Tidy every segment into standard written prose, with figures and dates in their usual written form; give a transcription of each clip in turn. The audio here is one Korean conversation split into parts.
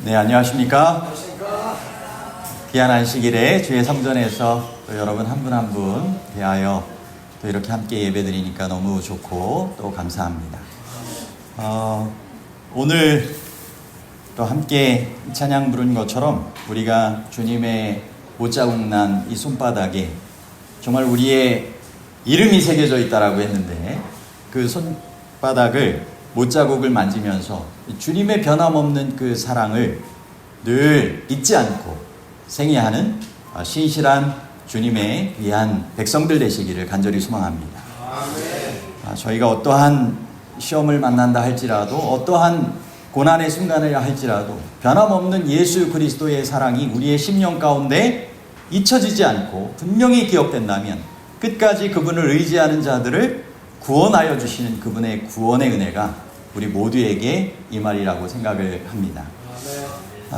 네, 안녕하십니까? 귀한 안식일에 주의 성전에서 또 여러분 한 분 한 분 대하여 또 이렇게 함께 예배드리니까 너무 좋고 또 감사합니다. 오늘 또 함께 찬양 부른 것처럼 우리가 주님의 못자국 난 이 손바닥에 정말 우리의 이름이 새겨져 있다라고 했는데 그 손바닥을 못자국을 만지면서 주님의 변함없는 그 사랑을 늘 잊지 않고 생애하는 신실한 주님의 귀한 백성들 되시기를 간절히 소망합니다. 저희가 어떠한 시험을 만난다 할지라도 어떠한 고난의 순간을 할지라도 변함없는 예수 그리스도의 사랑이 우리의 심령 가운데 잊혀지지 않고 분명히 기억된다면 끝까지 그분을 의지하는 자들을 구원하여 주시는 그분의 구원의 은혜가 우리 모두에게 임하리라고 생각을 합니다.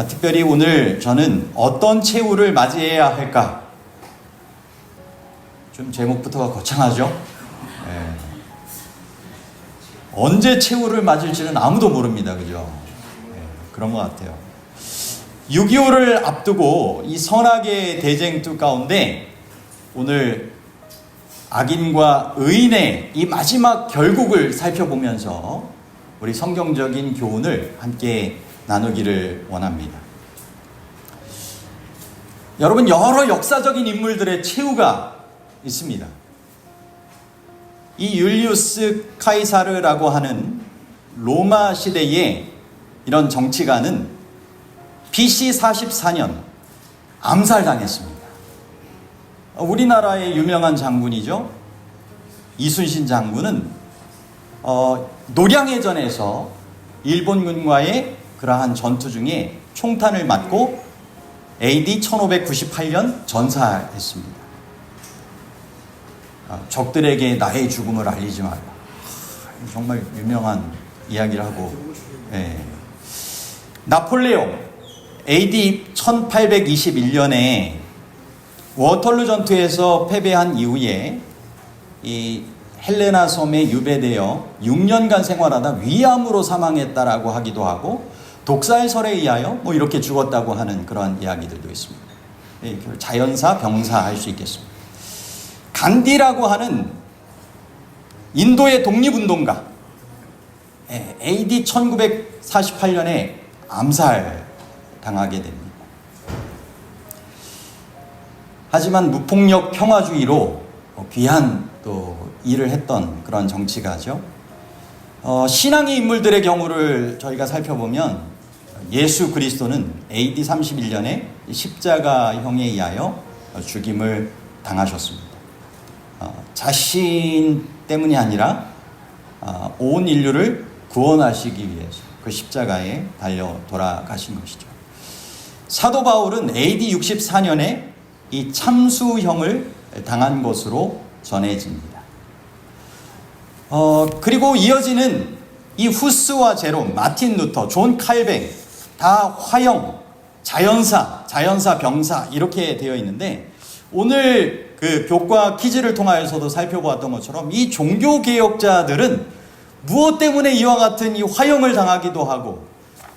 특별히 오늘 저는 어떤 최후를 맞이해야 할까? 좀 제목부터가 거창하죠? 네. 언제 최후를 맞을지는 아무도 모릅니다. 그죠? 네, 그런 것 같아요. 6.25를 앞두고 이 선악의 대쟁투 가운데 오늘 악인과 의인의 이 마지막 결국을 살펴보면서 우리 성경적인 교훈을 함께 나누기를 원합니다. 여러분, 여러 역사적인 인물들의 최후가 있습니다. 이 율리우스 카이사르라고 하는 로마 시대의 이런 정치가는 BC 44년 암살당했습니다. 우리나라의 유명한 장군이죠. 이순신 장군은 노량해전에서 일본군과의 그러한 전투 중에 총탄을 맞고 AD 1598년 전사했습니다. 적들에게 나의 죽음을 알리지 마라. 정말 유명한 이야기를 하고. 네. 나폴레옹 AD 1821년에 워털루 전투에서 패배한 이후에 이 헬레나 섬에 유배되어 6년간 생활하다 위암으로 사망했다라고 하기도 하고 독살설에 의하여 이렇게 죽었다고 하는 그런 이야기들도 있습니다. 자연사, 병사 할 수 있겠습니다. 간디라고 하는 인도의 독립운동가 AD 1948년에 암살당하게 됩니다. 하지만 무폭력 평화주의로 귀한 또 일을 했던 그런 정치가죠. 신앙의 인물들의 경우를 저희가 살펴보면 예수 그리스도는 AD 31년에 십자가형에 의하여 죽임을 당하셨습니다. 자신 때문이 아니라 온 인류를 구원하시기 위해서 그 십자가에 달려 돌아가신 것이죠. 사도 바울은 AD 64년에 이 참수형을 당한 것으로 전해집니다. 그리고 이어지는 이 후스와 제롬, 마틴 루터, 존 칼뱅 다 화형, 자연사, 병사 이렇게 되어 있는데 오늘 그 교과 퀴즈를 통하여서도 살펴보았던 것처럼 이 종교개혁자들은 무엇 때문에 이와 같은 이 화형을 당하기도 하고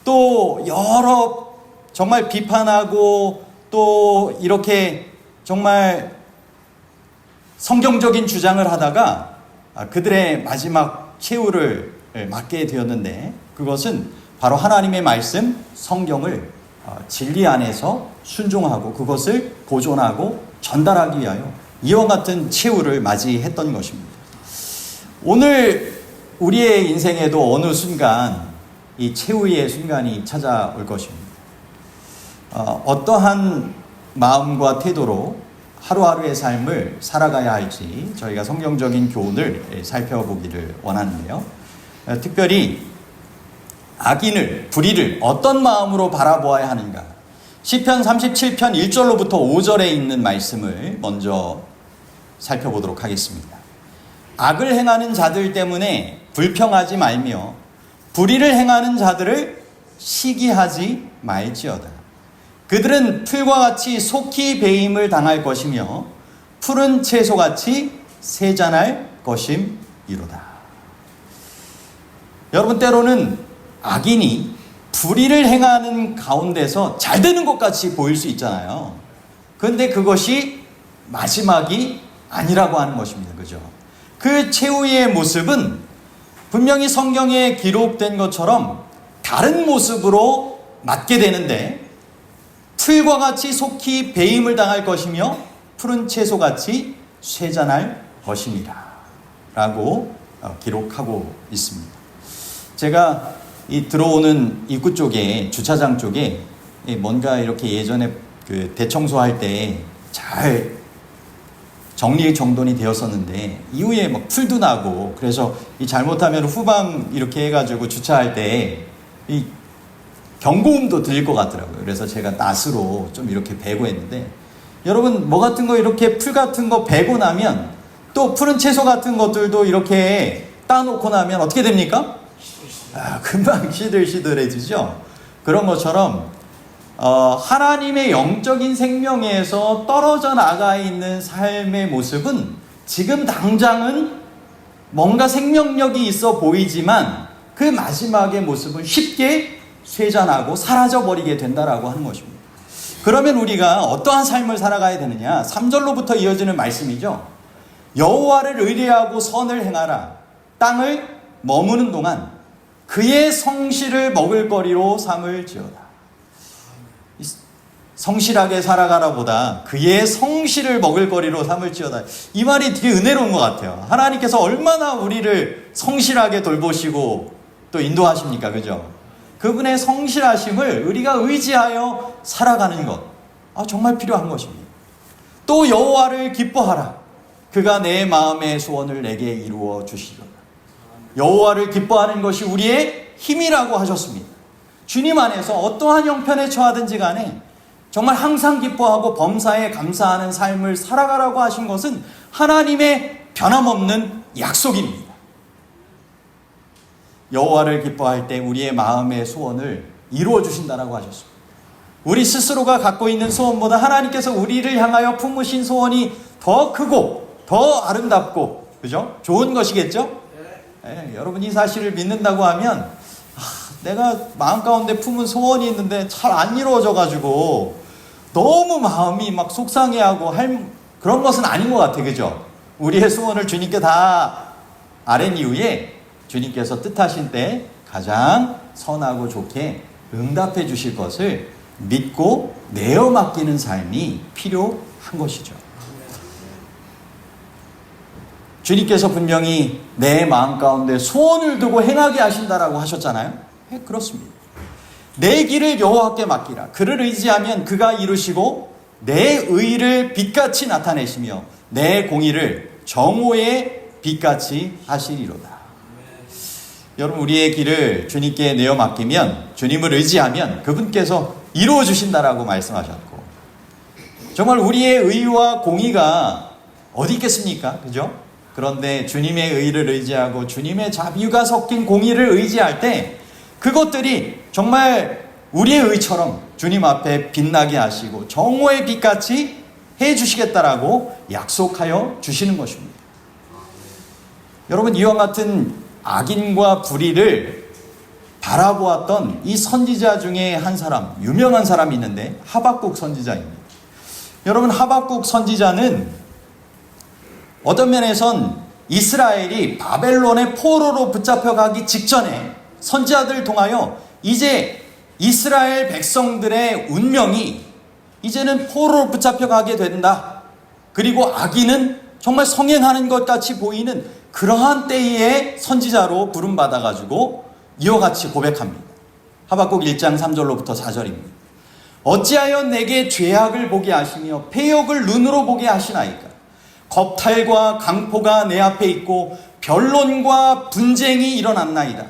또 여러 정말 비판하고 또 이렇게 정말 성경적인 주장을 하다가 그들의 마지막 최후를 맞게 되었는데 그것은 바로 하나님의 말씀, 성경을 진리 안에서 순종하고 그것을 보존하고 전달하기 위하여 이와 같은 최후를 맞이했던 것입니다. 오늘 우리의 인생에도 어느 순간 이 최후의 순간이 찾아올 것입니다. 어떠한 마음과 태도로 하루하루의 삶을 살아가야 할지 저희가 성경적인 교훈을 살펴보기를 원하는데요. 특별히 악인을, 불의를 어떤 마음으로 바라보아야 하는가. 시편 37편 1절로부터 5절에 있는 말씀을 먼저 살펴보도록 하겠습니다. 악을 행하는 자들 때문에 불평하지 말며 불의를 행하는 자들을 시기하지 말지어다. 그들은 풀과 같이 속히 배임을 당할 것이며 푸른 채소같이 세잔할 것임이로다. 여러분, 때로는 악인이 불의를 행하는 가운데서 잘 되는 것 같이 보일 수 있잖아요. 그런데 그것이 마지막이 아니라고 하는 것입니다. 그죠? 그 최후의 모습은 분명히 성경에 기록된 것처럼 다른 모습으로 맞게 되는데, 틀과 같이 속히 배임을 당할 것이며 푸른 채소같이 쇠잔할 것입니다 라고 기록하고 있습니다. 제가 이 들어오는 입구 쪽에, 주차장 쪽에 뭔가 이렇게 예전에 그 대청소할 때 잘 정리정돈이 되었었는데, 이후에 막 풀도 나고, 그래서 이 잘못하면 후방 이렇게 해가지고 주차할 때 이 경고음도 들릴 것 같더라고요. 그래서 제가 낫으로 좀 이렇게 베고 했는데, 여러분 뭐 같은 거 이렇게 풀 같은 거 베고 나면, 또 푸른 채소 같은 것들도 이렇게 따놓고 나면 어떻게 됩니까? 금방 시들시들해지죠. 그런 것처럼 하나님의 영적인 생명에서 떨어져 나가 있는 삶의 모습은 지금 당장은 뭔가 생명력이 있어 보이지만 그 마지막의 모습은 쉽게 쇠잔하고 사라져버리게 된다라고 하는 것입니다. 그러면 우리가 어떠한 삶을 살아가야 되느냐? 3절로부터 이어지는 말씀이죠. 여호와를 의뢰하고 선을 행하라. 땅을 머무는 동안 그의 성실을 먹을거리로 삼을지어다. 성실하게 살아가라 보다 그의 성실을 먹을거리로 삼을지어다. 이 말이 되게 은혜로운 것 같아요. 하나님께서 얼마나 우리를 성실하게 돌보시고 또 인도하십니까? 그죠? 그분의 성실하심을 우리가 의지하여 살아가는 것, 정말 필요한 것입니다. 또 여호와를 기뻐하라. 그가 내 마음의 소원을 내게 이루어 주시리로다. 여호와를 기뻐하는 것이 우리의 힘이라고 하셨습니다. 주님 안에서 어떠한 형편에 처하든지 간에 정말 항상 기뻐하고 범사에 감사하는 삶을 살아가라고 하신 것은 하나님의 변함없는 약속입니다. 여호와를 기뻐할 때 우리의 마음의 소원을 이루어 주신다라고 하셨습니다. 우리 스스로가 갖고 있는 소원보다 하나님께서 우리를 향하여 품으신 소원이 더 크고 더 아름답고, 그죠? 좋은 것이겠죠? 네, 여러분 이 사실을 믿는다고 하면 내가 마음 가운데 품은 소원이 있는데 잘 안 이루어져가지고 너무 마음이 막 속상해하고 그런 것은 아닌 것 같아. 그죠? 우리의 소원을 주님께 다 아랜 이후에 주님께서 뜻하신 때 가장 선하고 좋게 응답해 주실 것을 믿고 내어 맡기는 삶이 필요한 것이죠. 주님께서 분명히 내 마음 가운데 소원을 두고 행하게 하신다라고 하셨잖아요. 네, 그렇습니다. 내 길을 여호와께 맡기라. 그를 의지하면 그가 이루시고 내 의를 빛같이 나타내시며 내 공의를 정오의 빛같이 하시리로다. 여러분 우리의 길을 주님께 내어 맡기면, 주님을 의지하면 그분께서 이루어 주신다라고 말씀하셨고, 정말 우리의 의와 공의가 어디 있겠습니까? 그죠? 그런데 주님의 의를 의지하고 주님의 자비가 섞인 공의를 의지할 때 그것들이 정말 우리의 의처럼 주님 앞에 빛나게 하시고 정오의 빛같이 해주시겠다라고 약속하여 주시는 것입니다. 여러분 이와 같은 악인과 불의를 바라보았던 이 선지자 중에 한 사람, 유명한 사람이 있는데 하박국 선지자입니다. 여러분 하박국 선지자는 어떤 면에선 이스라엘이 바벨론의 포로로 붙잡혀가기 직전에 선지자들을 통하여 이제 이스라엘 백성들의 운명이 이제는 포로로 붙잡혀가게 된다. 그리고 악인은 정말 성행하는 것 같이 보이는 그러한 때의 선지자로 부름받아가지고 이와 같이 고백합니다. 하박국 1장 3절로부터 4절입니다. 어찌하여 내게 죄악을 보게 하시며 패역을 눈으로 보게 하시나이까. 겁탈과 강포가 내 앞에 있고 변론과 분쟁이 일어났나이다.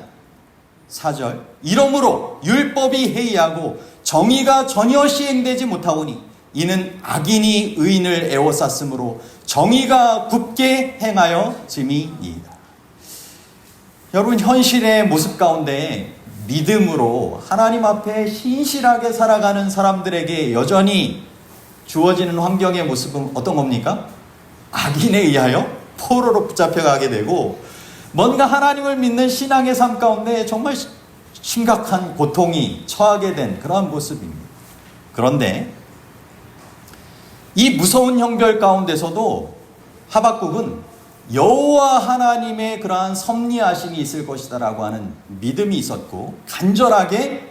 4절. 이러므로 율법이 해이하고 정의가 전혀 시행되지 못하오니 이는 악인이 의인을 애워쌌으므로 정의가 굳게 행하여 짐이니이다. 여러분 현실의 모습 가운데 믿음으로 하나님 앞에 신실하게 살아가는 사람들에게 여전히 주어지는 환경의 모습은 어떤 겁니까? 악인에 의하여 포로로 붙잡혀가게 되고, 뭔가 하나님을 믿는 신앙의 삶 가운데 정말 심각한 고통이 처하게 된 그러한 모습입니다. 그런데 이 무서운 형벌 가운데서도 하박국은 여호와 하나님의 그러한 섭리하심이 있을 것이다라고 하는 믿음이 있었고, 간절하게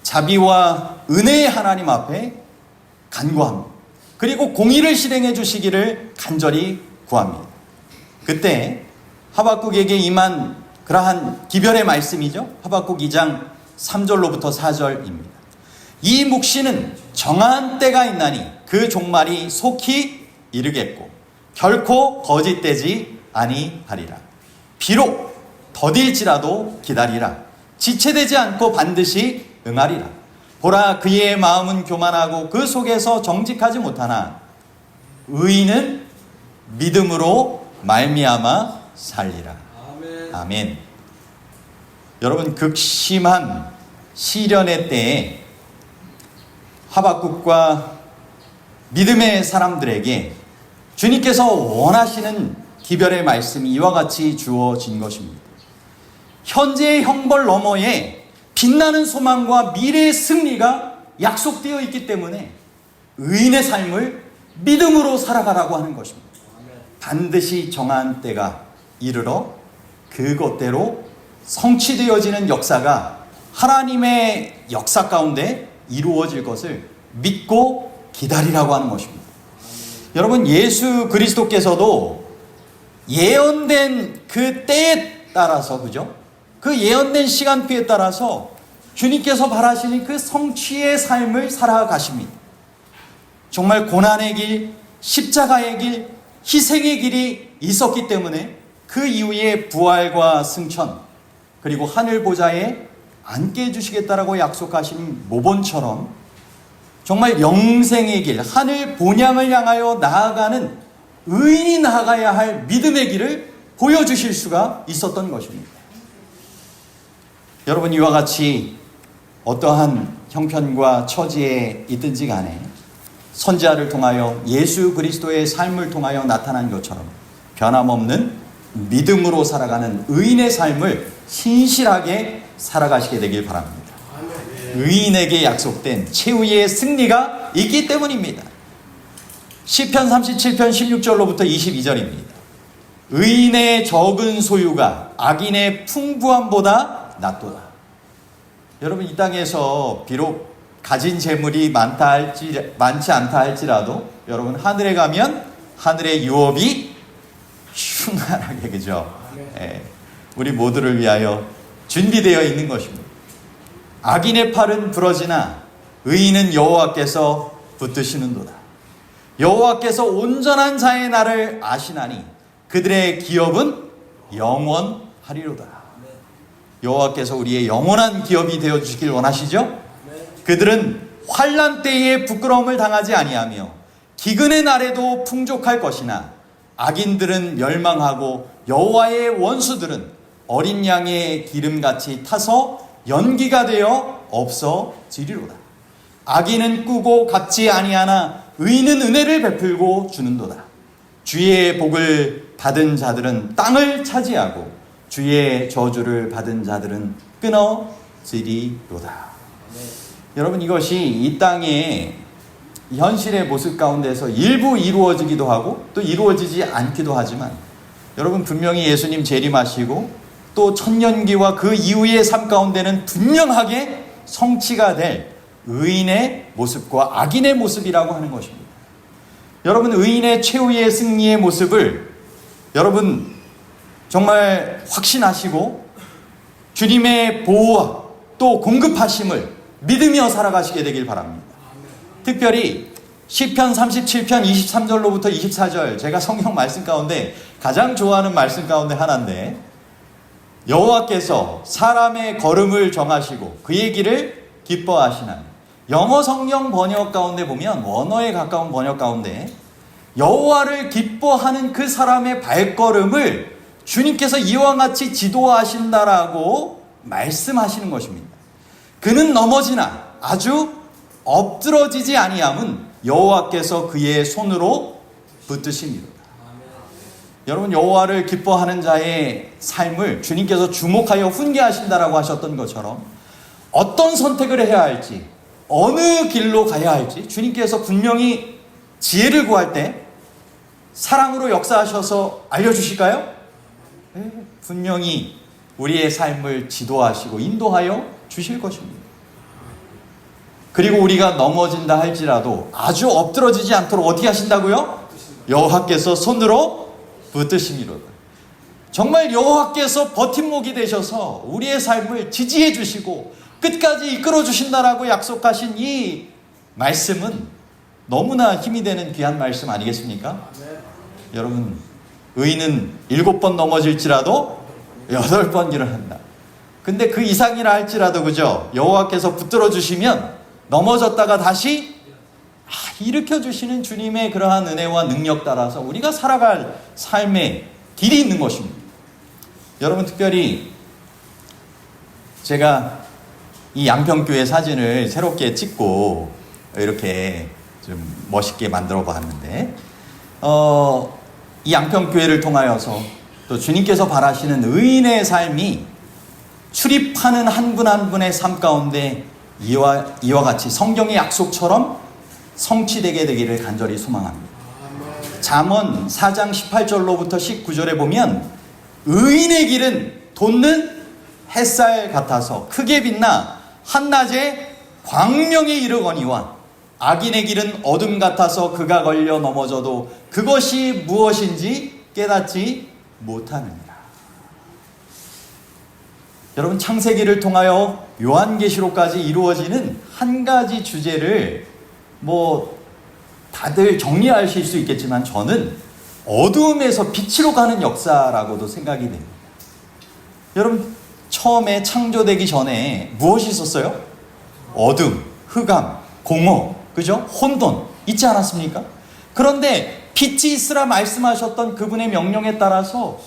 자비와 은혜의 하나님 앞에 간구합니다. 그리고 공의를 실행해 주시기를 간절히 구합니다. 그때 하박국에게 임한 그러한 기별의 말씀이죠. 하박국 2장 3절로부터 4절입니다. 이 묵시는 정한 때가 있나니 그 종말이 속히 이르겠고 결코 거짓되지 아니하리라. 비록 더딜지라도 기다리라. 지체되지 않고 반드시 응하리라. 보라, 그의 마음은 교만하고 그 속에서 정직하지 못하나 의인은 믿음으로 말미암아 살리라. 아멘. 아멘. 여러분, 극심한 시련의 때에 하박국과 믿음의 사람들에게 주님께서 원하시는 기별의 말씀이 이와 같이 주어진 것입니다. 현재의 형벌 너머에 빛나는 소망과 미래의 승리가 약속되어 있기 때문에 의인의 삶을 믿음으로 살아가라고 하는 것입니다. 반드시 정한 때가 이르러 그것대로 성취되어지는 역사가 하나님의 역사 가운데 이루어질 것을 믿고 기다리라고 하는 것입니다. 여러분, 예수 그리스도께서도 예언된 그 때에 따라서, 그죠? 그 예언된 시간표에 따라서 주님께서 바라시는 그 성취의 삶을 살아가십니다. 정말 고난의 길, 십자가의 길, 희생의 길이 있었기 때문에 그 이후에 부활과 승천, 그리고 하늘 보좌에 앉게 해주시겠다라고 약속하신 모본처럼 정말 영생의 길, 하늘 본향을 향하여 나아가는 의인이 나아가야 할 믿음의 길을 보여주실 수가 있었던 것입니다. 여러분, 이와 같이 어떠한 형편과 처지에 있든지 간에 선지자를 통하여 예수 그리스도의 삶을 통하여 나타난 것처럼 변함없는 믿음으로 살아가는 의인의 삶을 신실하게 살아가시게 되길 바랍니다. 의인에게 약속된 최후의 승리가 있기 때문입니다. 시편 37편 16절로부터 22절입니다. 의인의 적은 소유가 악인의 풍부함보다 낫도다. 여러분, 이 땅에서 비록 가진 재물이 많지 않다 할지라도 여러분, 하늘에 가면 하늘의 유업이 충만하게, 그죠? 우리 모두를 위하여 준비되어 있는 것입니다. 악인의 팔은 부러지나 의인은 여호와께서 붙드시는도다. 여호와께서 온전한 자의 날을 아시나니 그들의 기업은 영원하리로다. 여호와께서 우리의 영원한 기업이 되어주시길 원하시죠? 그들은 환난 때에 부끄러움을 당하지 아니하며 기근의 날에도 풍족할 것이나 악인들은 멸망하고 여호와의 원수들은 어린 양의 기름같이 타서 연기가 되어 없어지리로다. 악인은 꾸고 갚지 아니하나 의인은 은혜를 베풀고 주는도다. 주의 복을 받은 자들은 땅을 차지하고 주의 저주를 받은 자들은 끊어지리로다. 여러분, 이것이 이 땅의 현실의 모습 가운데서 일부 이루어지기도 하고 또 이루어지지 않기도 하지만, 여러분, 분명히 예수님 재림하시고 또 천년기와 그 이후의 삶 가운데는 분명하게 성취가 될 의인의 모습과 악인의 모습이라고 하는 것입니다. 여러분, 의인의 최후의 승리의 모습을 여러분 정말 확신하시고 주님의 보호와 또 공급하심을 믿으며 살아가시게 되길 바랍니다. 특별히 시편 37편 23절로부터 24절, 제가 성경 말씀 가운데 가장 좋아하는 말씀 가운데 하나인데, 여호와께서 사람의 걸음을 정하시고 그의 길을 기뻐하시나니, 영어 성경 번역 가운데 보면 원어에 가까운 번역 가운데 여호와를 기뻐하는 그 사람의 발걸음을 주님께서 이와 같이 지도하신다라고 말씀하시는 것입니다. 그는 넘어지나 아주 엎드러지지 아니함은 여호와께서 그의 손으로 붙드시니로다. 여러분, 여호와를 기뻐하는 자의 삶을 주님께서 주목하여 훈계하신다라고 하셨던 것처럼 어떤 선택을 해야 할지, 어느 길로 가야 할지 주님께서 분명히 지혜를 구할 때 사랑으로 역사하셔서 알려주실까요? 네, 분명히 우리의 삶을 지도하시고 인도하여 주실 것입니다. 그리고 우리가 넘어진다 할지라도 아주 엎드러지지 않도록 어떻게 하신다고요? 여호와께서 손으로 붙드심이로다. 정말 여호와께서 버팀목이 되셔서 우리의 삶을 지지해 주시고 끝까지 이끌어 주신다라고 약속하신 이 말씀은 너무나 힘이 되는 귀한 말씀 아니겠습니까? 여러분, 의인은 7번 넘어질지라도 8번 일어난다. 근데 그 이상이라 할지라도, 그죠? 여호와께서 붙들어 주시면 넘어졌다가 다시 일으켜 주시는 주님의 그러한 은혜와 능력 따라서 우리가 살아갈 삶의 길이 있는 것입니다. 여러분, 특별히 제가 이 양평교회 사진을 새롭게 찍고 이렇게 좀 멋있게 만들어 봤는데, 이 양평교회를 통하여서 또 주님께서 바라시는 의인의 삶이 출입하는 한 분 한 분의 삶 가운데 이와 같이 성경의 약속처럼 성취되게 되기를 간절히 소망합니다. 잠언 4장 18절로부터 19절에 보면 의인의 길은 돋는 햇살 같아서 크게 빛나 한낮에 광명에 이르거니와 악인의 길은 어둠 같아서 그가 걸려 넘어져도 그것이 무엇인지 깨닫지 못하느니라. 여러분, 창세기를 통하여 요한계시록까지 이루어지는 한 가지 주제를 다들 정리하실 수 있겠지만 저는 어두움에서 빛으로 가는 역사라고도 생각이 됩니다. 여러분, 처음에 창조되기 전에 무엇이 있었어요? 어둠, 흑암, 공허, 그죠? 혼돈 있지 않았습니까? 그런데 빛이 있으라 말씀하셨던 그분의 명령에 따라서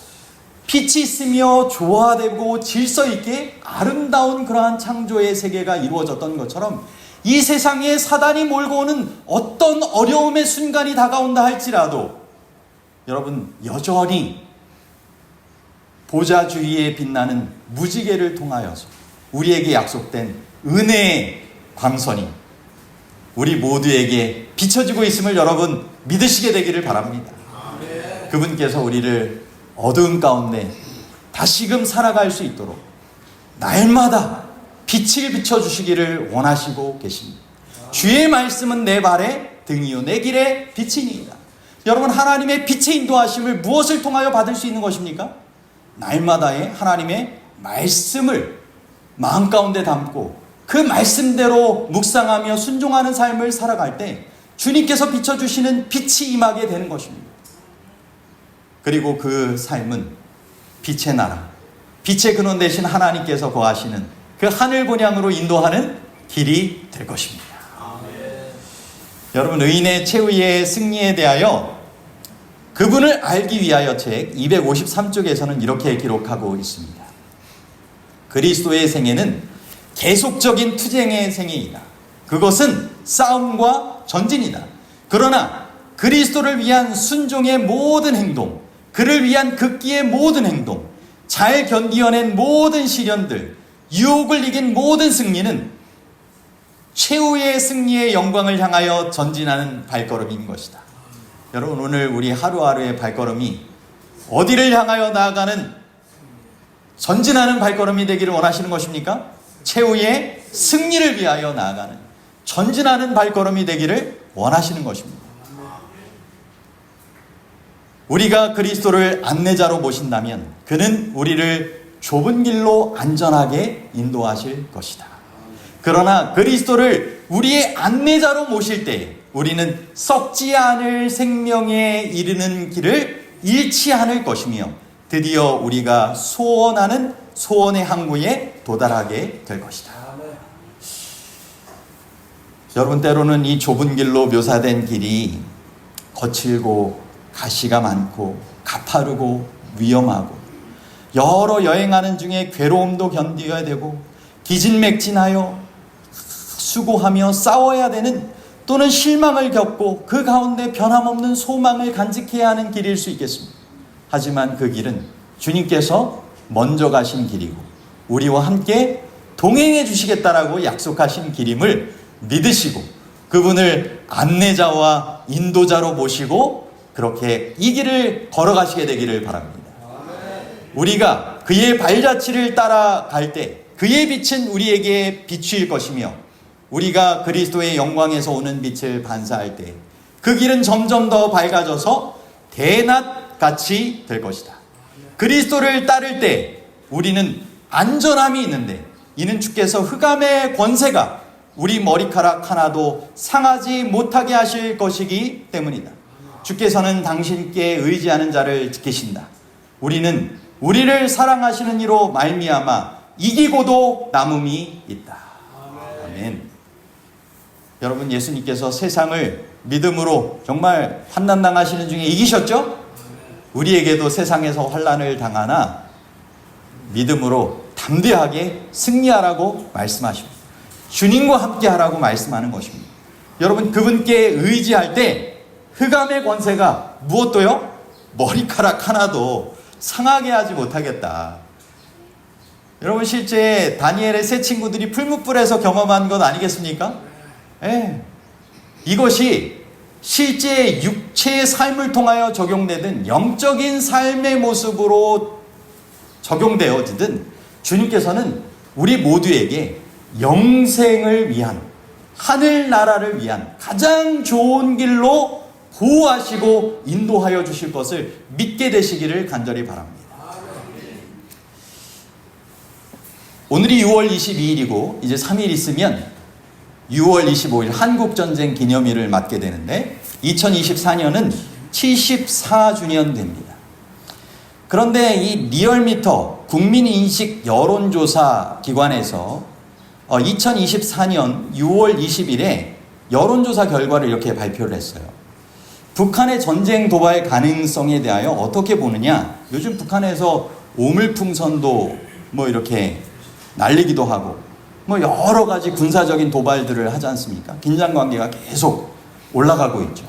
빛이 있으며 조화되고 질서 있게 아름다운 그러한 창조의 세계가 이루어졌던 것처럼 이 세상에 사단이 몰고 오는 어떤 어려움의 순간이 다가온다 할지라도 여러분, 여전히 보좌 주위에 빛나는 무지개를 통하여서 우리에게 약속된 은혜의 광선이 우리 모두에게 비춰지고 있음을 여러분 믿으시게 되기를 바랍니다. 그분께서 우리를 어두운 가운데 다시금 살아갈 수 있도록 날마다 빛을 비춰주시기를 원하시고 계십니다. 주의 말씀은 내 발의 등이요 내 길의 빛이니이다. 여러분, 하나님의 빛의 인도하심을 무엇을 통하여 받을 수 있는 것입니까? 날마다의 하나님의 말씀을 마음 가운데 담고 그 말씀대로 묵상하며 순종하는 삶을 살아갈 때 주님께서 비춰주시는 빛이 임하게 되는 것입니다. 그리고 그 삶은 빛의 나라, 빛의 근원 되신 하나님께서 거하시는 그 하늘 본향으로 인도하는 길이 될 것입니다. 여러분, 의인의 최후의 승리에 대하여 그분을 알기 위하여 책 253쪽에서는 이렇게 기록하고 있습니다. 그리스도의 생애는 계속적인 투쟁의 생애이다. 그것은 싸움과 전진이다. 그러나 그리스도를 위한 순종의 모든 행동, 그를 위한 극기의 모든 행동, 잘 견디어낸 모든 시련들, 유혹을 이긴 모든 승리는 최후의 승리의 영광을 향하여 전진하는 발걸음인 것이다. 여러분, 오늘 우리 하루하루의 발걸음이 어디를 향하여 나아가는 전진하는 발걸음이 되기를 원하시는 것입니까? 최후의 승리를 위하여 나아가는 전진하는 발걸음이 되기를 원하시는 것입니다. 우리가 그리스도를 안내자로 모신다면 그는 우리를 좁은 길로 안전하게 인도하실 것이다. 그러나 그리스도를 우리의 안내자로 모실 때 우리는 썩지 않을 생명에 이르는 길을 잃지 않을 것이며 드디어 우리가 소원하는 소원의 항구에 도달하게 될 것이다. 여러분, 때로는 이 좁은 길로 묘사된 길이 거칠고 가시가 많고 가파르고 위험하고 여러 여행하는 중에 괴로움도 견뎌야 되고 기진맥진하여 수고하며 싸워야 되는 또는 실망을 겪고 그 가운데 변함없는 소망을 간직해야 하는 길일 수 있겠습니다. 하지만 그 길은 주님께서 먼저 가신 길이고 우리와 함께 동행해 주시겠다라고 약속하신 길임을 믿으시고 그분을 안내자와 인도자로 모시고 그렇게 이 길을 걸어가시게 되기를 바랍니다. 우리가 그의 발자취를 따라갈 때 그의 빛은 우리에게 비추일 것이며 우리가 그리스도의 영광에서 오는 빛을 반사할 때 그 길은 점점 더 밝아져서 대낮같이 될 것이다. 그리스도를 따를 때 우리는 안전함이 있는데 이는 주께서 흑암의 권세가 우리 머리카락 하나도 상하지 못하게 하실 것이기 때문이다. 주께서는 당신께 의지하는 자를 지키신다. 우리는 우리를 사랑하시는 이로 말미암아 이기고도 남음이 있다. 아멘. 여러분, 예수님께서 세상을 믿음으로 정말 환난 당하시는 중에 이기셨죠? 우리에게도 세상에서 환난을 당하나 믿음으로 담대하게 승리하라고 말씀하십니다. 주님과 함께 하라고 말씀하는 것입니다. 여러분, 그분께 의지할 때 흑암의 권세가 무엇도요? 머리카락 하나도 상하게 하지 못하겠다. 여러분, 실제 다니엘의 세 친구들이 풀무불에서 경험한 것 아니겠습니까? 이것이 실제 육체의 삶을 통하여 적용되든 영적인 삶의 모습으로 적용되어지든 주님께서는 우리 모두에게 영생을 위한, 하늘나라를 위한 가장 좋은 길로 보호하시고 인도하여 주실 것을 믿게 되시기를 간절히 바랍니다. 오늘이 6월 22일이고 이제 3일 있으면 6월 25일 한국전쟁 기념일을 맞게 되는데 2024년은 74주년 됩니다. 그런데 이 리얼미터 국민인식 여론조사 기관에서 2024년 6월 20일에 여론조사 결과를 이렇게 발표를 했어요. 북한의 전쟁 도발 가능성에 대하여 어떻게 보느냐? 요즘 북한에서 오물풍선도 뭐 이렇게 날리기도 하고 뭐 여러 가지 군사적인 도발들을 하지 않습니까? 긴장 관계가 계속 올라가고 있죠.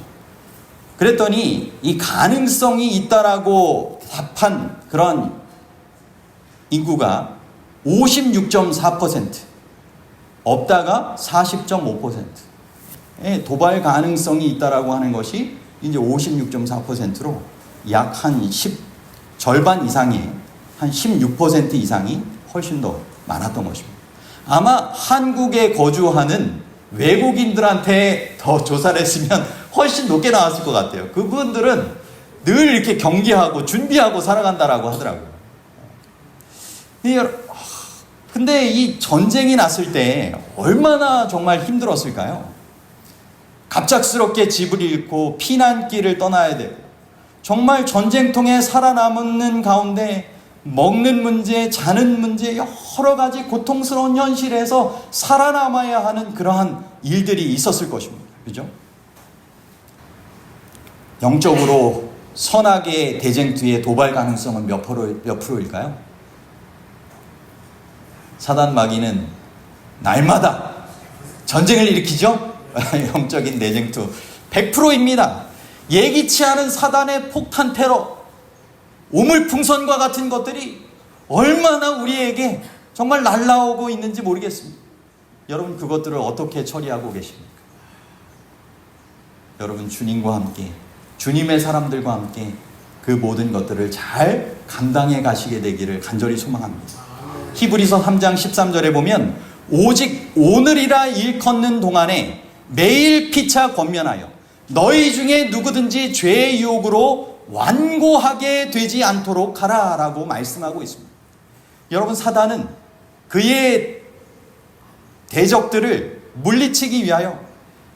그랬더니 이 가능성이 있다라고 답한 그런 인구가 56.4%, 없다가 40.5%. 도발 가능성이 있다라고 하는 것이 이제 56.4%로 약 한 절반 이상의 한 16% 이상이 훨씬 더 많았던 것입니다. 아마 한국에 거주하는 외국인들한테 더 조사를 했으면 훨씬 높게 나왔을 것 같아요. 그분들은 늘 이렇게 경계하고 준비하고 살아간다라고 하더라고요. 근데 이 전쟁이 났을 때 얼마나 정말 힘들었을까요? 갑작스럽게 집을 잃고 피난길을 떠나야 되고 정말 전쟁통에 살아남는 가운데 먹는 문제, 자는 문제, 여러 가지 고통스러운 현실에서 살아남아야 하는 그러한 일들이 있었을 것입니다. 그죠? 영적으로 선악의 대쟁투의 도발 가능성은 몇 프로일까요? 사단 마귀는 날마다 전쟁을 일으키죠? 영적인 대쟁투 100%입니다. 예기치 않은 사단의 폭탄 테러, 우물풍선과 같은 것들이 얼마나 우리에게 정말 날라오고 있는지 모르겠습니다. 여러분, 그것들을 어떻게 처리하고 계십니까? 여러분, 주님과 함께, 주님의 사람들과 함께 그 모든 것들을 잘 감당해 가시게 되기를 간절히 소망합니다. 히브리서 3장 13절에 보면 오직 오늘이라 일컫는 동안에 매일 피차 권면하여 너희 중에 누구든지 죄의 유혹으로 완고하게 되지 않도록 하라 라고 말씀하고 있습니다. 여러분, 사단은 그의 대적들을 물리치기 위하여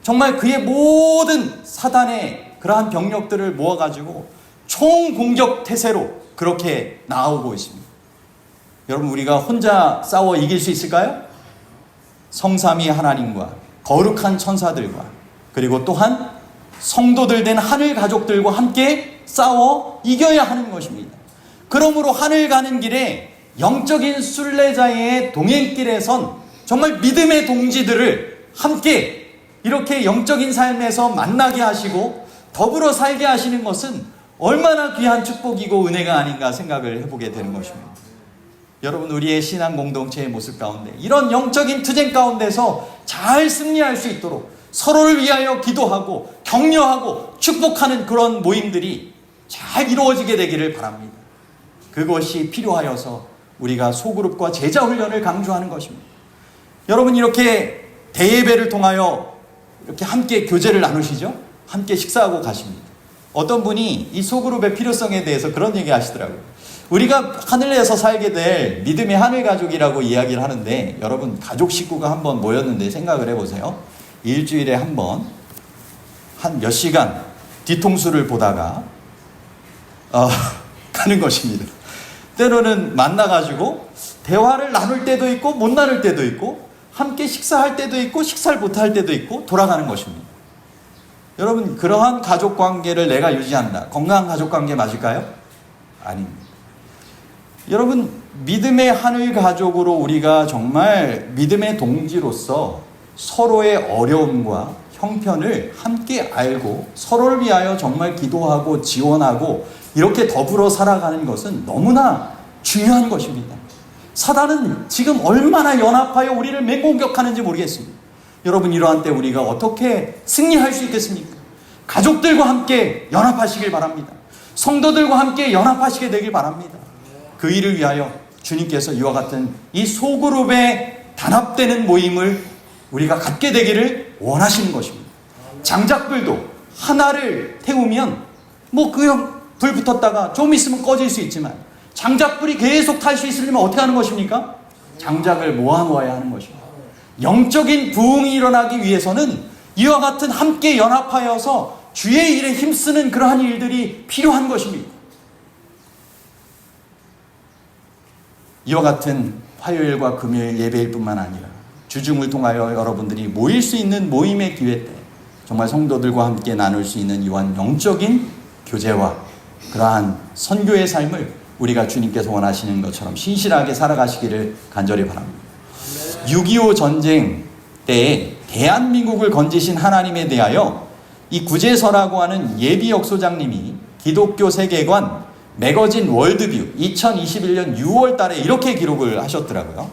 정말 그의 모든 사단의 그러한 병력들을 모아가지고 총공격 태세로 그렇게 나아오고 있습니다. 여러분, 우리가 혼자 싸워 이길 수 있을까요? 성삼위 하나님과 거룩한 천사들과 그리고 또한 성도들 된 하늘 가족들과 함께 싸워 이겨야 하는 것입니다. 그러므로 하늘 가는 길에 영적인 순례자의 동행길에선 정말 믿음의 동지들을 함께 이렇게 영적인 삶에서 만나게 하시고 더불어 살게 하시는 것은 얼마나 귀한 축복이고 은혜가 아닌가 생각을 해보게 되는 것입니다. 여러분, 우리의 신앙 공동체의 모습 가운데 이런 영적인 투쟁 가운데서 잘 승리할 수 있도록 서로를 위하여 기도하고 격려하고 축복하는 그런 모임들이 잘 이루어지게 되기를 바랍니다. 그것이 필요하여서 우리가 소그룹과 제자 훈련을 강조하는 것입니다. 여러분, 이렇게 대예배를 통하여 이렇게 함께 교제를 나누시죠? 함께 식사하고 가십니다. 어떤 분이 이 소그룹의 필요성에 대해서 그런 얘기 하시더라고요. 우리가 하늘에서 살게 될 믿음의 하늘 가족이라고 이야기를 하는데, 여러분, 가족 식구가 한번 모였는데 생각을 해보세요. 일주일에 한 번 한 몇 시간 뒤통수를 보다가 가는 것입니다. 때로는 만나가지고 대화를 나눌 때도 있고 못 나눌 때도 있고, 함께 식사할 때도 있고 식사를 못할 때도 있고 돌아가는 것입니다. 여러분, 그러한 가족관계를 내가 유지한다, 건강한 가족관계 맞을까요? 아닙니다. 여러분, 믿음의 하늘 가족으로 우리가 정말 믿음의 동지로서 서로의 어려움과 형편을 함께 알고 서로를 위하여 정말 기도하고 지원하고 이렇게 더불어 살아가는 것은 너무나 중요한 것입니다. 사단은 지금 얼마나 연합하여 우리를 맹공격하는지 모르겠습니다. 여러분, 이러한 때 우리가 어떻게 승리할 수 있겠습니까? 가족들과 함께 연합하시길 바랍니다. 성도들과 함께 연합하시게 되길 바랍니다. 그 일을 위하여 주님께서 이와 같은 이 소그룹에 단합되는 모임을 우리가 갖게 되기를 원하시는 것입니다. 장작불도 하나를 태우면 그 불 붙었다가 좀 있으면 꺼질 수 있지만, 장작불이 계속 탈 수 있으려면 어떻게 하는 것입니까? 장작을 모아놓아야 하는 것입니다. 영적인 부흥이 일어나기 위해서는 이와 같은 함께 연합하여서 주의 일에 힘쓰는 그러한 일들이 필요한 것입니다. 이와 같은 화요일과 금요일 예배일 뿐만 아니라 주중을 통하여 여러분들이 모일 수 있는 모임의 기회 때 정말 성도들과 함께 나눌 수 있는 이러한 영적인 교제와 그러한 선교의 삶을 우리가 주님께서 원하시는 것처럼 신실하게 살아가시기를 간절히 바랍니다. 6.25 전쟁 때에 대한민국을 건지신 하나님에 대하여 이 구제서라고 하는 예비역 소장님이 기독교 세계관 매거진 월드뷰 2021년 6월 달에 이렇게 기록을 하셨더라고요.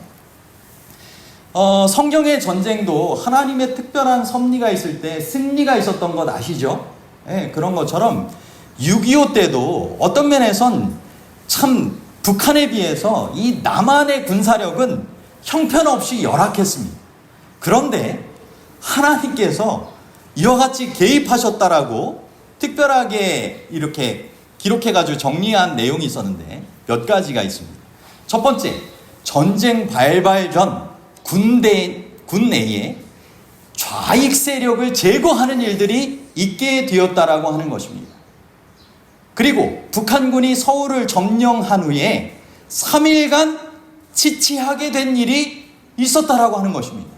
성경의 전쟁도 하나님의 특별한 섭리가 있을 때 승리가 있었던 것 아시죠? 네, 그런 것처럼 6.25 때도 어떤 면에선 참 북한에 비해서 이 남한의 군사력은 형편없이 열악했습니다. 그런데 하나님께서 이와 같이 개입하셨다라고 특별하게 이렇게 기록해가지고 정리한 내용이 있었는데 몇 가지가 있습니다. 첫 번째, 전쟁 발발 전 군 내에 좌익 세력을 제거하는 일들이 있게 되었다라고 하는 것입니다. 그리고 북한군이 서울을 점령한 후에 3일간 지치하게 된 일이 있었다라고 하는 것입니다.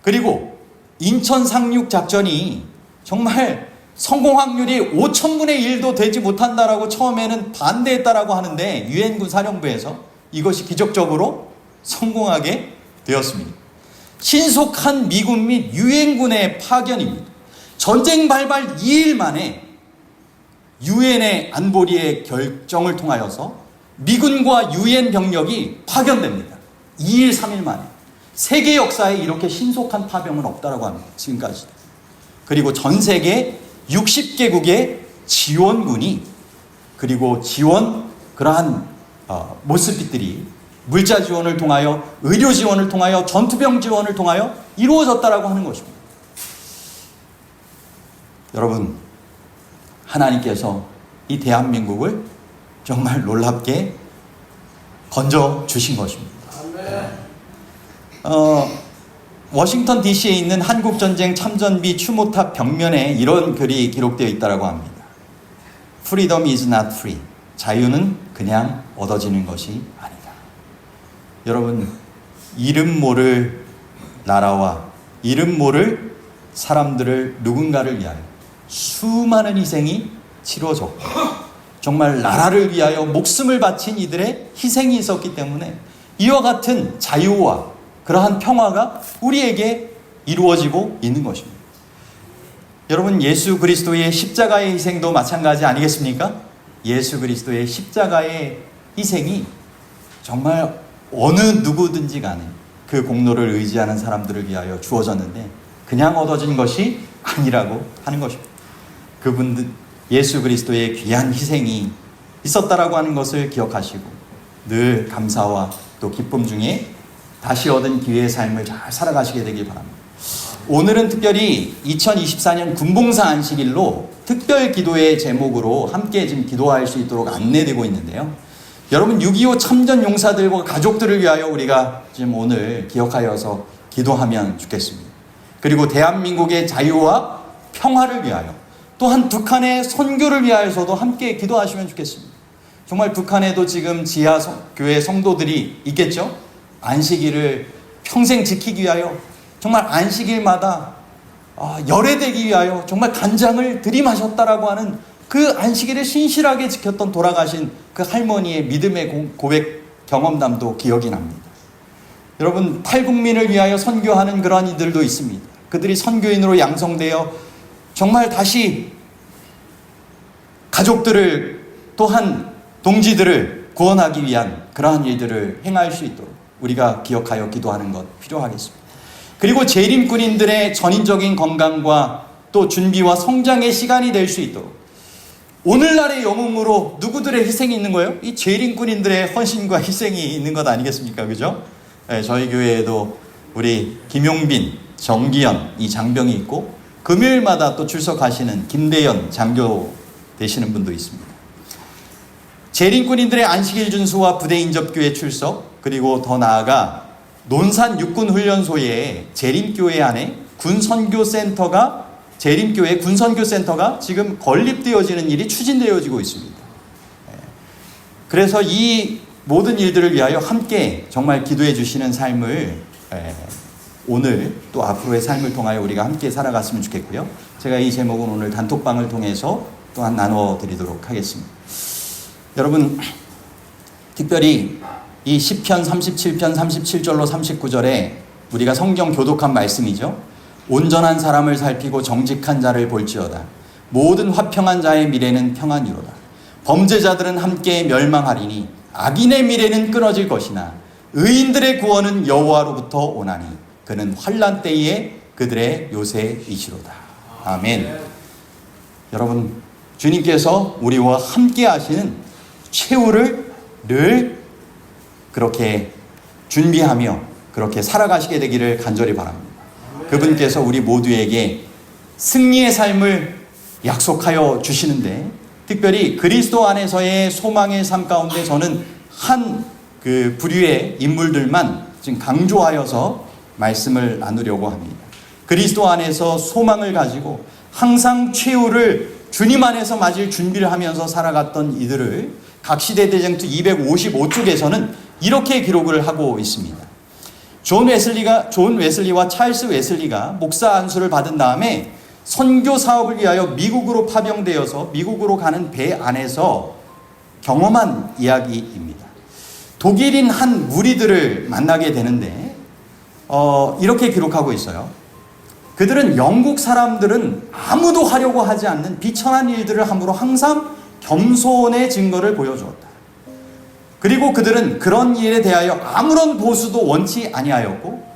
그리고 인천 상륙 작전이 정말 성공 확률이 5,000분의 1도 되지 못한다라고 처음에는 반대했다라고 하는데 유엔군 사령부에서 이것이 기적적으로 성공하게 되었습니다. 신속한 미군 및 유엔군의 파견입니다. 전쟁 발발 2일 만에 유엔의 안보리의 결정을 통하여서 미군과 유엔 병력이 파견됩니다. 2일, 3일 만에. 세계 역사에 이렇게 신속한 파병은 없다라고 합니다. 지금까지. 그리고 전 세계 60개국의 지원군이, 그리고 그러한 모습들이 물자 지원을 통하여, 의료 지원을 통하여, 전투병 지원을 통하여 이루어졌다라고 하는 것입니다. 여러분, 하나님께서 이 대한민국을 정말 놀랍게 건져 주신 것입니다. 워싱턴 DC에 있는 한국전쟁 참전비 추모탑 벽면에 이런 글이 기록되어 있다고 합니다. Freedom is not free. 자유는 그냥 얻어지는 것이 아니다. 여러분, 이름 모를 나라와 이름 모를 사람들을 누군가를 위하여 수많은 희생이 치러졌고 정말 나라를 위하여 목숨을 바친 이들의 희생이 있었기 때문에 이와 같은 자유와 그러한 평화가 우리에게 이루어지고 있는 것입니다. 여러분, 예수 그리스도의 십자가의 희생도 마찬가지 아니겠습니까? 예수 그리스도의 십자가의 희생이 정말 어느 누구든지 간에 그 공로를 의지하는 사람들을 위하여 주어졌는데 그냥 얻어진 것이 아니라고 하는 것입니다. 그분들, 예수 그리스도의 귀한 희생이 있었다라고 하는 것을 기억하시고 늘 감사와 또 기쁨 중에 다시 얻은 기회의 삶을 잘 살아가시게 되길 바랍니다. 오늘은 특별히 2024년 군봉사 안식일로 특별 기도의 제목으로 함께 지금 기도할 수 있도록 안내되고 있는데요. 여러분, 6.25 참전 용사들과 가족들을 위하여 우리가 지금 오늘 기억하여서 기도하면 좋겠습니다. 그리고 대한민국의 자유와 평화를 위하여, 또한 북한의 선교를 위하여서도 함께 기도하시면 좋겠습니다. 정말 북한에도 지금 지하 교회 성도들이 있겠죠? 안식일을 평생 지키기 위하여, 정말 안식일마다 열애되기 위하여 정말 간장을 들이마셨다라고 하는 그 안식일을 신실하게 지켰던 돌아가신 그 할머니의 믿음의 고백 경험담도 기억이 납니다. 여러분, 탈북민을 위하여 선교하는 그러한 이들도 있습니다. 그들이 선교인으로 양성되어 정말 다시 가족들을 또한 동지들을 구원하기 위한 그러한 일들을 행할 수 있도록 우리가 기억하여 기도하는 것 필요하겠습니다. 그리고 재림꾼인들의 전인적인 건강과 또 준비와 성장의 시간이 될 수 있도록 오늘날의 영웅으로 누구들의 희생이 있는 거예요? 이 재림꾼인들의 헌신과 희생이 있는 것 아니겠습니까? 그죠? 네, 저희 교회에도 우리 김용빈, 정기현, 이 장병이 있고 금요일마다 또 출석하시는 김대현 장교 되시는 분도 있습니다. 재림꾼인들의 안식일 준수와 부대 인접교회 출석, 그리고 더 나아가 논산 육군훈련소에 재림교회 안에 군선교센터가 재림교회 군선교센터가 지금 건립되어지는 일이 추진되어지고 있습니다. 그래서 이 모든 일들을 위하여 함께 정말 기도해 주시는 삶을 오늘 또 앞으로의 삶을 통하여 우리가 함께 살아갔으면 좋겠고요. 제가 이 제목은 오늘 단톡방을 통해서 또한 나눠드리도록 하겠습니다. 여러분, 특별히 이 시편 37편 37절로 39절에 우리가 성경 교독한 말씀이죠. 온전한 사람을 살피고 정직한 자를 볼지어다. 모든 화평한 자의 미래는 평안이로다. 범죄자들은 함께 멸망하리니 악인의 미래는 끊어질 것이나 의인들의 구원은 여호와로부터 오나니 그는 환난 때에 그들의 요새이시로다. 아멘. 여러분, 주님께서 우리와 함께 하시는 최후를 늘 그렇게 준비하며 그렇게 살아가시게 되기를 간절히 바랍니다. 그분께서 우리 모두에게 승리의 삶을 약속하여 주시는데, 특별히 그리스도 안에서의 소망의 삶 가운데 저는 한 그 부류의 인물들만 지금 강조하여서 말씀을 나누려고 합니다. 그리스도 안에서 소망을 가지고 항상 최후를 주님 안에서 맞을 준비를 하면서 살아갔던 이들을 각 시대 대쟁투 255쪽에서는 이렇게 기록을 하고 있습니다. 존 웨슬리와 찰스 웨슬리가 목사 안수를 받은 다음에 선교 사업을 위하여 미국으로 파병되어서 미국으로 가는 배 안에서 경험한 이야기입니다. 독일인 한 무리들을 만나게 되는데 이렇게 기록하고 있어요. 그들은 영국 사람들은 아무도 하려고 하지 않는 비천한 일들을 함으로 항상 겸손의 증거를 보여주었다. 그리고 그들은 그런 일에 대하여 아무런 보수도 원치 아니하였고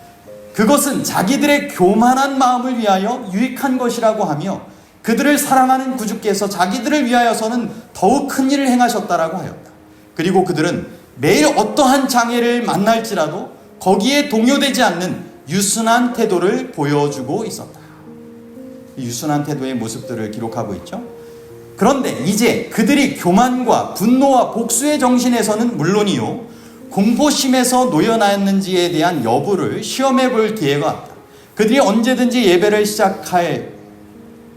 그것은 자기들의 교만한 마음을 위하여 유익한 것이라고 하며 그들을 사랑하는 구주께서 자기들을 위하여서는 더욱 큰 일을 행하셨다라고 하였다. 그리고 그들은 매일 어떠한 장애를 만날지라도 거기에 동요되지 않는 유순한 태도를 보여주고 있었다. 유순한 태도의 모습들을 기록하고 있죠. 그런데 이제 그들이 교만과 분노와 복수의 정신에서는 물론이요, 공포심에서 놓여놨는지에 대한 여부를 시험해 볼 기회가 왔다. 그들이 언제든지 예배를 시작할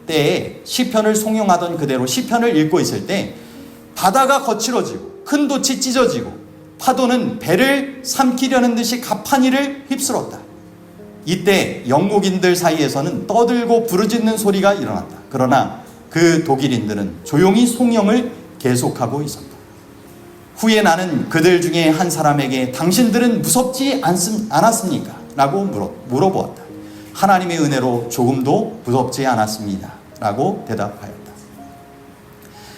때에 시편을 송용하던 그대로 시편을 읽고 있을 때 바다가 거칠어지고 큰 돛이 찢어지고 파도는 배를 삼키려는 듯이 가판이를 휩쓸었다. 이때 영국인들 사이에서는 떠들고 부르짖는 소리가 일어났다. 그러나 그 독일인들은 조용히 송영을 계속하고 있었다. 후에 나는 그들 중에 한 사람에게 당신들은 무섭지 않았습니까? 라고 물어보았다. 하나님의 은혜로 조금도 무섭지 않았습니다. 라고 대답하였다.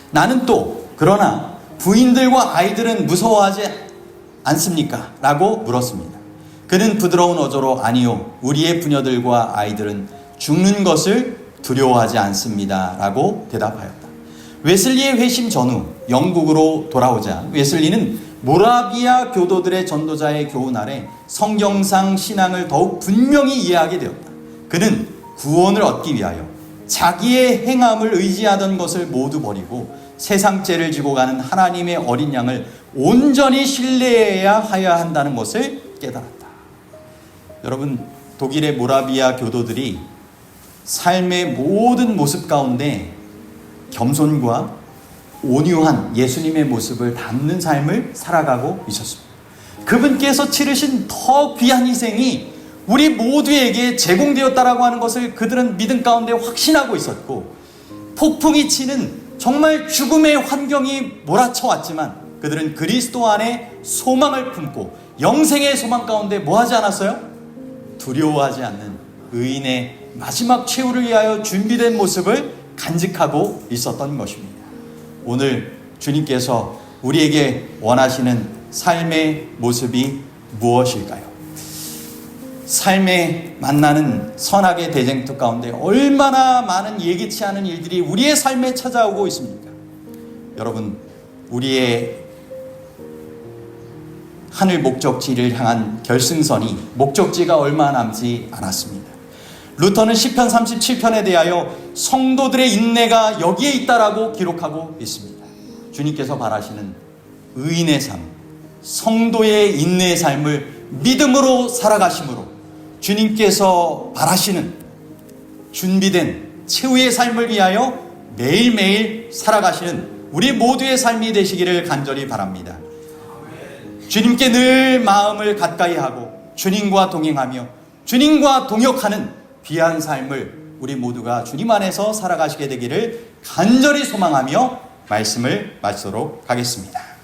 나는 또 그러나 부인들과 아이들은 무서워하지 않습니까? 라고 물었습니다. 그는 부드러운 어조로 아니요, 우리의 부녀들과 아이들은 죽는 것을 두려워하지 않습니다. 라고 대답하였다. 웨슬리의 회심 전후 영국으로 돌아오자 웨슬리는 모라비아 교도들의 전도자의 교훈 아래 성경상 신앙을 더욱 분명히 이해하게 되었다. 그는 구원을 얻기 위하여 자기의 행함을 의지하던 것을 모두 버리고 세상 죄를 지고 가는 하나님의 어린 양을 온전히 신뢰해야 하여야 한다는 것을 깨달았다. 여러분, 독일의 모라비아 교도들이 삶의 모든 모습 가운데 겸손과 온유한 예수님의 모습을 담는 삶을 살아가고 있었습니다. 그분께서 치르신 더 귀한 희생이 우리 모두에게 제공되었다라고 하는 것을 그들은 믿음 가운데 확신하고 있었고, 폭풍이 치는 정말 죽음의 환경이 몰아쳐 왔지만 그들은 그리스도 안에 소망을 품고 영생의 소망 가운데 뭐 하지 않았어요? 두려워하지 않는 의인의 마지막 최후를 위하여 준비된 모습을 간직하고 있었던 것입니다. 오늘 주님께서 우리에게 원하시는 삶의 모습이 무엇일까요? 삶에 만나는 선악의 대쟁투 가운데 얼마나 많은 예기치 않은 일들이 우리의 삶에 찾아오고 있습니까? 여러분, 우리의 하늘 목적지를 향한 결승선이 목적지가 얼마 남지 않았습니다. 루터는 시편 37편에 대하여 성도들의 인내가 여기에 있다라고 기록하고 있습니다. 주님께서 바라시는 의인의 삶, 성도의 인내의 삶을 믿음으로 살아가심으로 주님께서 바라시는 준비된 최후의 삶을 위하여 매일매일 살아가시는 우리 모두의 삶이 되시기를 간절히 바랍니다. 주님께 늘 마음을 가까이 하고 주님과 동행하며 주님과 동역하는 귀한 삶을 우리 모두가 주님 안에서 살아가시게 되기를 간절히 소망하며 말씀을 마치도록 하겠습니다.